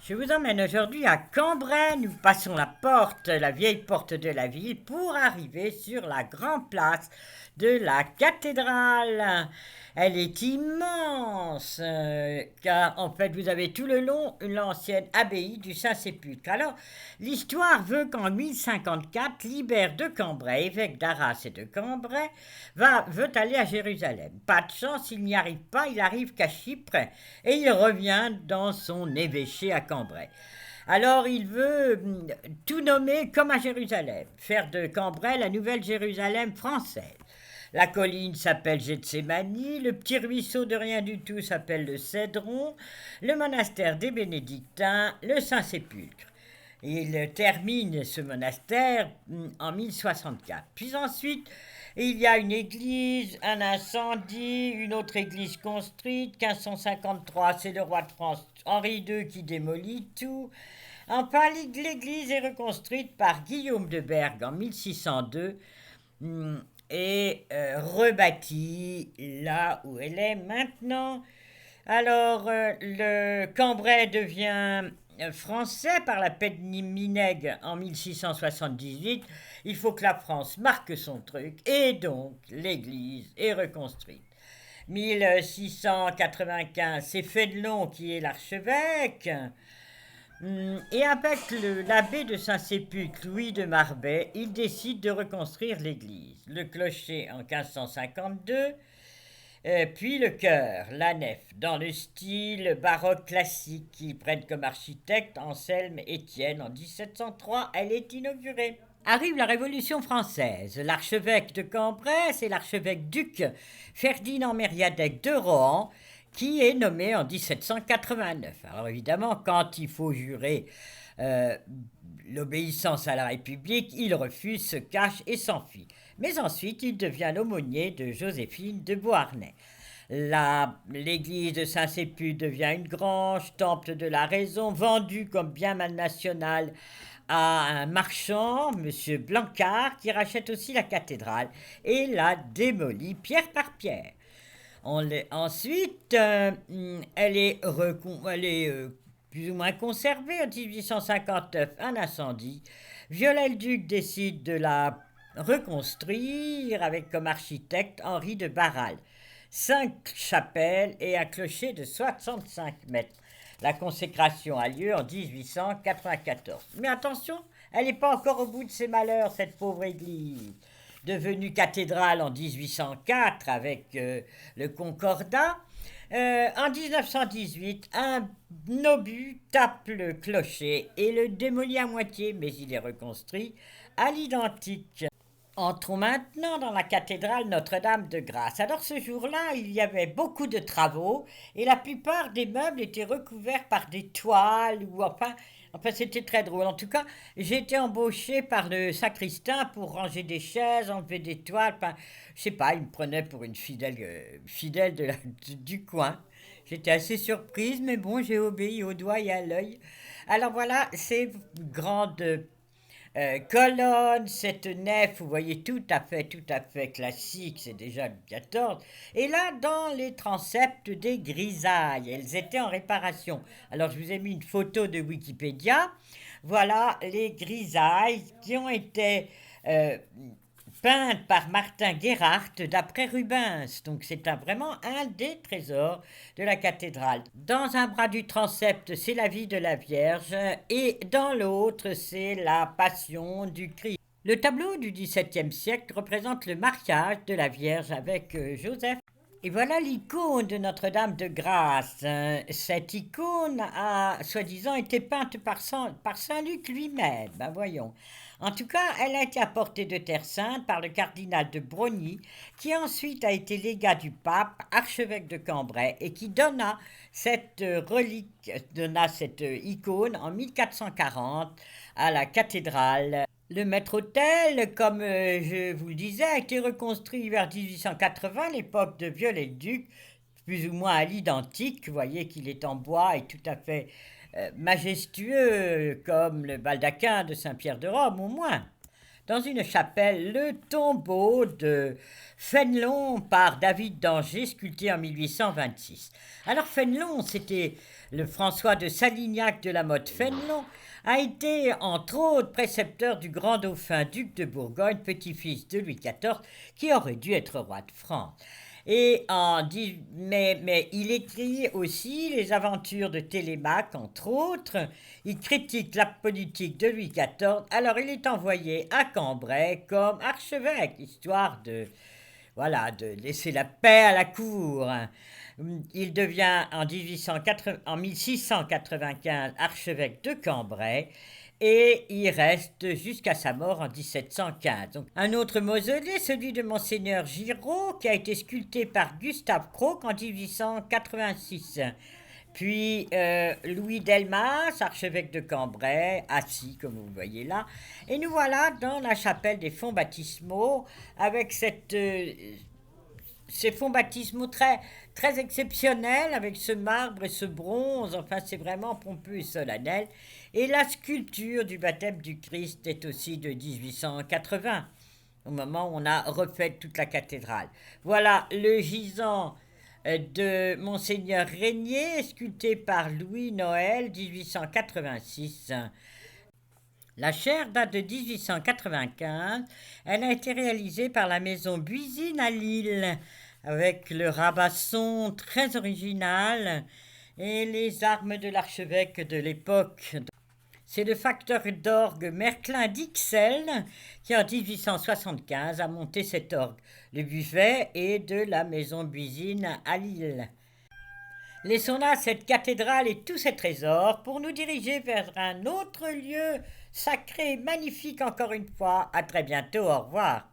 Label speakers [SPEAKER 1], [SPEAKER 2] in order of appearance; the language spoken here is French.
[SPEAKER 1] Je vous emmène aujourd'hui à Cambrai. Nous passons la porte, la vieille porte de la ville, pour arriver sur la grande place de la cathédrale. Elle est immense, car en fait vous avez tout le long l'ancienne abbaye du Saint-Sépulcre. Alors, l'histoire veut qu'en 1054, Libère de Cambrai, évêque d'Arras et de Cambrai, veut aller à Jérusalem. Pas de chance, il n'y arrive pas, il arrive qu'à Chypre et il revient dans son évêché à Cambrai. Alors il veut tout nommer comme à Jérusalem, faire de Cambrai la nouvelle Jérusalem française. La colline s'appelle Gethsémani, le petit ruisseau de rien du tout s'appelle le Cédron, le monastère des Bénédictins, le Saint-Sépulcre. Il termine ce monastère en 1064. Puis ensuite, il y a une église, un incendie, une autre église construite. 1553, c'est le roi de France Henri II qui démolit tout. Enfin, l'église est reconstruite par Guillaume de Bergue en 1602 et rebâtie là où elle est maintenant. Alors, le Cambrai devient français par la paix de Minègue en 1678. Il faut que la France marque son truc et donc l'église est reconstruite. 1695, c'est Fénelon qui est l'archevêque. Et avec l'abbé de Saint-Sépulcre, Louis de Marbais, il décide de reconstruire l'église. Le clocher en 1552, puis le chœur, la nef, dans le style baroque classique qui prennent comme architecte Anselme Étienne. En 1703, elle est inaugurée. Arrive la Révolution française. L'archevêque de Cambrai, c'est l'archevêque duc Ferdinand Mériadec de Rohan, qui est nommé en 1789. Alors évidemment, quand il faut jurer l'obéissance à la République, il refuse, se cache et s'enfuit. Mais ensuite, il devient l'aumônier de Joséphine de Beauharnais. L'église de Saint-Sépulcre devient une grange, temple de la raison, vendue comme bien mal national à un marchand, M. Blancard, qui rachète aussi la cathédrale et la démolit pierre par pierre. Ensuite, elle est plus ou moins conservée. En 1859, un incendie. Viollet-le-Duc décide de la reconstruire avec comme architecte Henri de Barral. 5 chapelles et un clocher de 65 mètres. La consécration a lieu en 1894. Mais attention, elle n'est pas encore au bout de ses malheurs, cette pauvre église. Devenue cathédrale en 1804 avec le Concordat. En 1918, un obus tape le clocher et le démolit à moitié, mais il est reconstruit à l'identique. Entrons maintenant dans la cathédrale Notre-Dame de Grâce. Alors ce jour-là, il y avait beaucoup de travaux et la plupart des meubles étaient recouverts par des toiles ou enfin c'était très drôle. En tout cas, j'ai été embauchée par le sacristain pour ranger des chaises, enlever des toiles. Enfin, je sais pas, il me prenait pour une fidèle du coin. J'étais assez surprise, mais bon, j'ai obéi au doigt et à l'œil. Alors voilà, ces grandes colonne, cette nef, vous voyez, tout à fait classique, c'est déjà le 14. Et là, dans les transepts, des grisailles, elles étaient en réparation. Alors, je vous ai mis une photo de Wikipédia. Voilà les grisailles qui ont été peinte par Martin Guérard d'après Rubens. Donc c'est vraiment un des trésors de la cathédrale. Dans un bras du transept, c'est la vie de la Vierge et dans l'autre, c'est la Passion du Christ. Le tableau du XVIIe siècle représente le mariage de la Vierge avec Joseph. Et voilà l'icône de Notre-Dame de Grâce. Cette icône a soi-disant été peinte par Saint-Luc lui-même. Ben voyons. En tout cas, elle a été apportée de Terre Sainte par le cardinal de Broglie, qui ensuite a été légat du pape, archevêque de Cambrai, et qui donna cette relique, cette icône en 1440 à la cathédrale. Le maître-autel, comme je vous le disais, a été reconstruit vers 1880, l'époque de Viollet-le-Duc, plus ou moins à l'identique. Vous voyez qu'il est en bois et tout à fait majestueux, comme le baldaquin de Saint-Pierre de Rome, au moins. dans une chapelle le tombeau de Fénelon par David d'Angers, sculpté en 1826. Alors Fénelon, c'était le François de Salignac de la Motte Fénelon, a été entre autres précepteur du grand dauphin duc de Bourgogne, petit-fils de Louis XIV, qui aurait dû être roi de France. Mais il écrit aussi les aventures de Télémaque, entre autres. Il critique la politique de Louis XIV. Alors il est envoyé à Cambrai comme archevêque, histoire de laisser la paix à la cour. Il devient en 1695 archevêque de Cambrai et il reste jusqu'à sa mort en 1715. Donc, un autre mausolée, celui de Monseigneur Giraud, qui a été sculpté par Gustave Cros en 1886. Puis Louis Delmas, archevêque de Cambrai, assis comme vous voyez là. Et nous voilà dans la chapelle des fonts baptismaux avec ces fonds baptismaux très, très exceptionnels avec ce marbre et ce bronze. Enfin, c'est vraiment pompeux et solennel. Et la sculpture du baptême du Christ est aussi de 1880, au moment où on a refait toute la cathédrale. Voilà le gisant de Monseigneur Régnier, sculpté par Louis Noël, 1886. La chaire date de 1895. Elle a été réalisée par la maison Buisine à Lille, avec le rabasson très original et les armes de l'archevêque de l'époque. C'est le facteur d'orgue Merclin d'Ixelles qui, en 1875, a monté cet orgue. Le buffet est de la maison Buisine à Lille. Laissons là cette cathédrale et tous ses trésors pour nous diriger vers un autre lieu sacré, magnifique encore une fois. À très bientôt, au revoir.